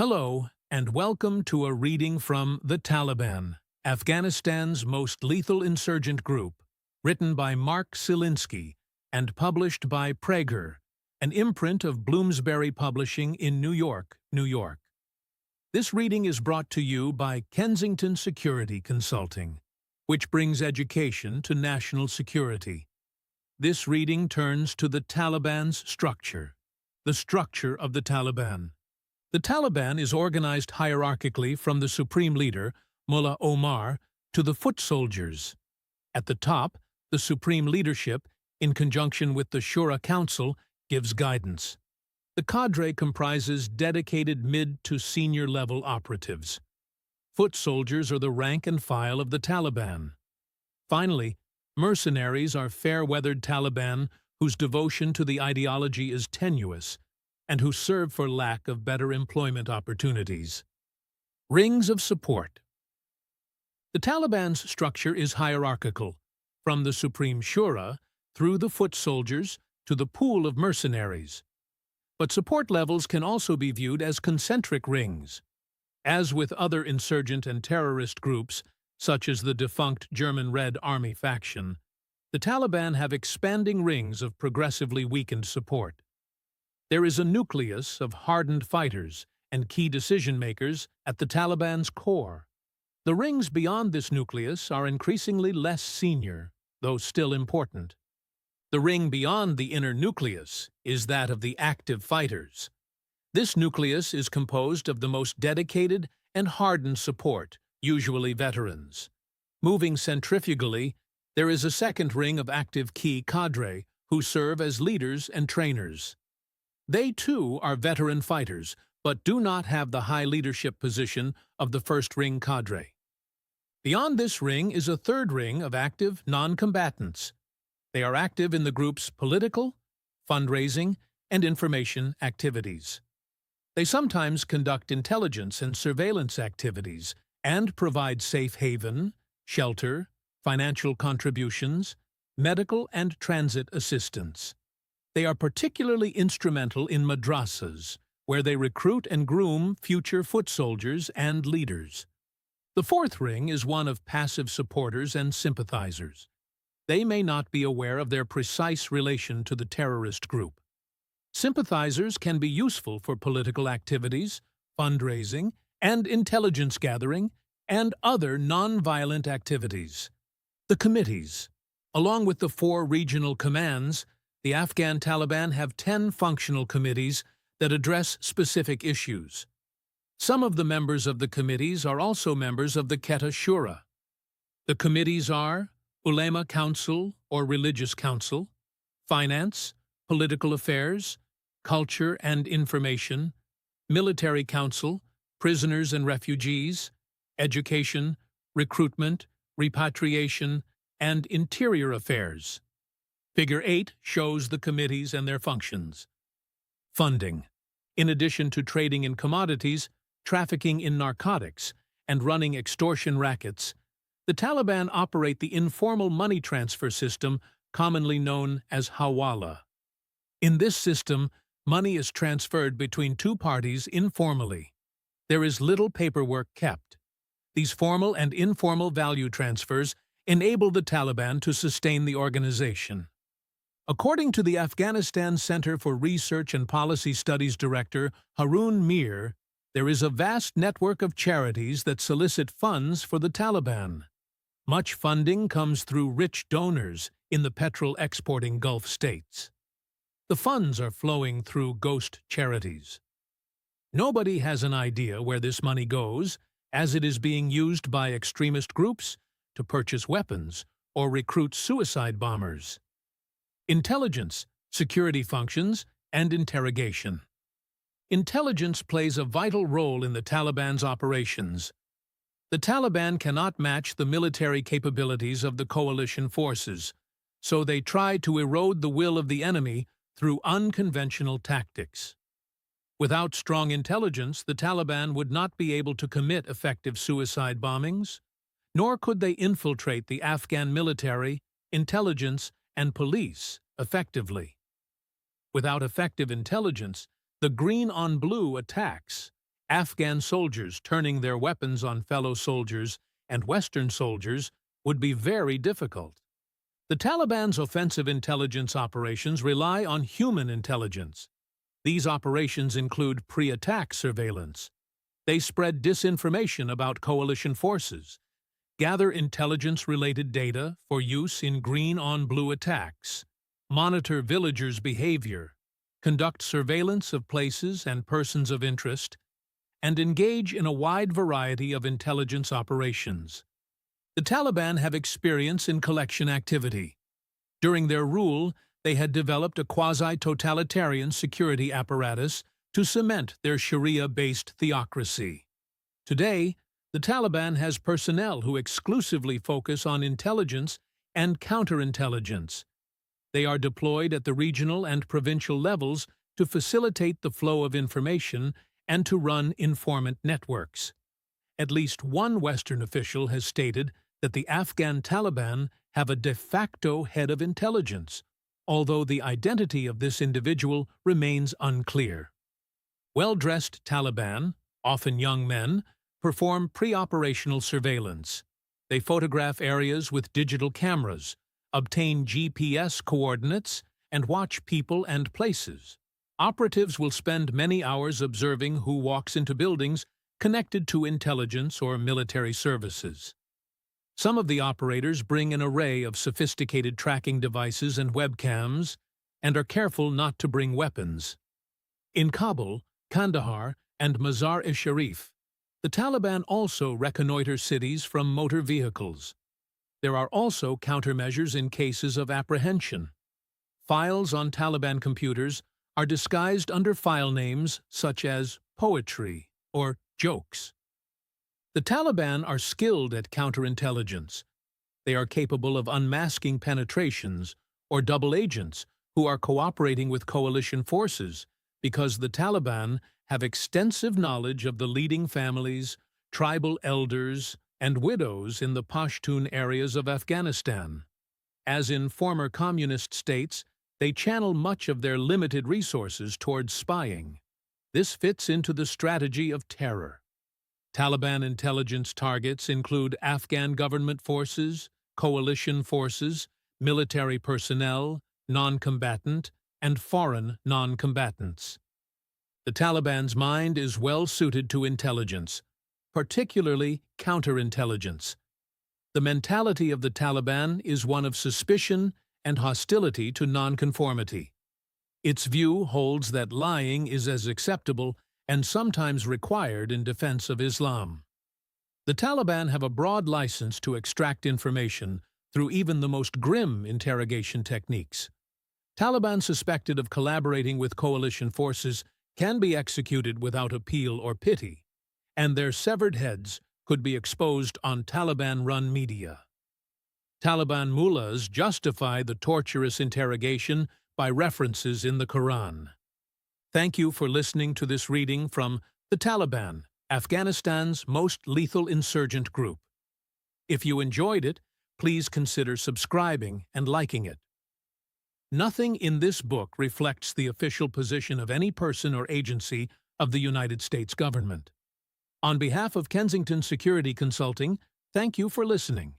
Hello, and welcome to a reading from The Taliban, Afghanistan's most lethal insurgent group, written by Mark Silinsky and published by Praeger, an imprint of Bloomsbury Publishing in New York, New York. This reading is brought to you by Kensington Security Consulting, which brings education to national security. This reading turns to the Taliban's structure, the structure of the Taliban. The Taliban is organized hierarchically from the supreme leader, Mullah Omar, to the foot soldiers. At the top, the supreme leadership, in conjunction with the Shura Council, gives guidance. The cadre comprises dedicated mid- to senior-level operatives. Foot soldiers are the rank and file of the Taliban. Finally, mercenaries are fair-weathered Taliban whose devotion to the ideology is tenuous, and who serve for lack of better employment opportunities. Rings of support. The Taliban's structure is hierarchical, from the Supreme Shura through the foot soldiers to the pool of mercenaries. But support levels can also be viewed as concentric rings. As with other insurgent and terrorist groups, such as the defunct German Red Army faction, the Taliban have expanding rings of progressively weakened support. There is a nucleus of hardened fighters and key decision-makers at the Taliban's core. The rings beyond this nucleus are increasingly less senior, though still important. The ring beyond the inner nucleus is that of the active fighters. This nucleus is composed of the most dedicated and hardened support, usually veterans. Moving centrifugally, there is a second ring of active key cadre who serve as leaders and trainers. They, too, are veteran fighters, but do not have the high leadership position of the first-ring cadre. Beyond this ring is a third ring of active non-combatants. They are active in the group's political, fundraising, and information activities. They sometimes conduct intelligence and surveillance activities and provide safe haven, shelter, financial contributions, medical and transit assistance. They are particularly instrumental in madrasas, where they recruit and groom future foot soldiers and leaders. The fourth ring is one of passive supporters and sympathizers. They may not be aware of their precise relation to the terrorist group. Sympathizers can be useful for political activities, fundraising, and intelligence gathering, and other non-violent activities. The committees. Along with the 4 regional commands, the Afghan Taliban have 10 functional committees that address specific issues. Some of the members of the committees are also members of the Quetta Shura. The committees are Ulema Council or Religious Council, Finance, Political Affairs, Culture and Information, Military Council, Prisoners and Refugees, Education, Recruitment, Repatriation, and Interior Affairs. Figure 8 shows the committees and their functions. Funding. In addition to trading in commodities, trafficking in narcotics, and running extortion rackets, the Taliban operate the informal money transfer system commonly known as hawala. In this system, money is transferred between 2 parties informally. There is little paperwork kept. These formal and informal value transfers enable the Taliban to sustain the organization. According to the Afghanistan Center for Research and Policy Studies Director Harun Mir, there is a vast network of charities that solicit funds for the Taliban. Much funding comes through rich donors in the petrol-exporting Gulf states. The funds are flowing through ghost charities. Nobody has an idea where this money goes, as it is being used by extremist groups to purchase weapons or recruit suicide bombers. Intelligence, security functions, and interrogation. Intelligence plays a vital role in the Taliban's operations. The Taliban cannot match the military capabilities of the coalition forces, so they try to erode the will of the enemy through unconventional tactics. Without strong intelligence, the Taliban would not be able to commit effective suicide bombings, nor could they infiltrate the Afghan military, intelligence, and police effectively. Without effective intelligence, the green-on-blue attacks Afghan soldiers turning their weapons on fellow soldiers and Western soldiers would be very difficult. The Taliban's offensive intelligence operations rely on human intelligence. These operations include pre-attack surveillance. They spread disinformation about coalition forces, gather intelligence-related data for use in green-on-blue attacks, monitor villagers' behavior, conduct surveillance of places and persons of interest, and engage in a wide variety of intelligence operations. The Taliban have experience in collection activity. During their rule, they had developed a quasi-totalitarian security apparatus to cement their Sharia-based theocracy. Today, the Taliban has personnel who exclusively focus on intelligence and counterintelligence. They are deployed at the regional and provincial levels to facilitate the flow of information and to run informant networks. At least one Western official has stated that the Afghan Taliban have a de facto head of intelligence, although the identity of this individual remains unclear. Well-dressed Taliban, often young men, perform pre-operational surveillance. They photograph areas with digital cameras, obtain GPS coordinates, and watch people and places. Operatives will spend many hours observing who walks into buildings connected to intelligence or military services. Some of the operators bring an array of sophisticated tracking devices and webcams and are careful not to bring weapons. In Kabul, Kandahar, and Mazar-e-Sharif, the Taliban also reconnoiter cities from motor vehicles. There are also countermeasures in cases of apprehension. Files on Taliban computers are disguised under file names such as poetry or jokes. The Taliban are skilled at counterintelligence. They are capable of unmasking penetrations or double agents who are cooperating with coalition forces because the Taliban have extensive knowledge of the leading families, tribal elders, and widows in the Pashtun areas of Afghanistan. As in former communist states, they channel much of their limited resources towards spying. This fits into the strategy of terror. Taliban intelligence targets include Afghan government forces, coalition forces, military personnel, non-combatant, and foreign non-combatants. The Taliban's mind is well suited to intelligence, particularly counterintelligence. The mentality of the Taliban is one of suspicion and hostility to nonconformity. Its view holds that lying is as acceptable and sometimes required in defense of Islam. The Taliban have a broad license to extract information through even the most grim interrogation techniques. Taliban suspected of collaborating with coalition forces can be executed without appeal or pity, and their severed heads could be exposed on Taliban-run media. Taliban mullahs justify the torturous interrogation by references in the Quran. Thank you for listening to this reading from The Taliban, Afghanistan's most lethal insurgent group. If you enjoyed it, please consider subscribing and liking it. Nothing in this book reflects the official position of any person or agency of the United States government. On behalf of Kensington Security Consulting, thank you for listening.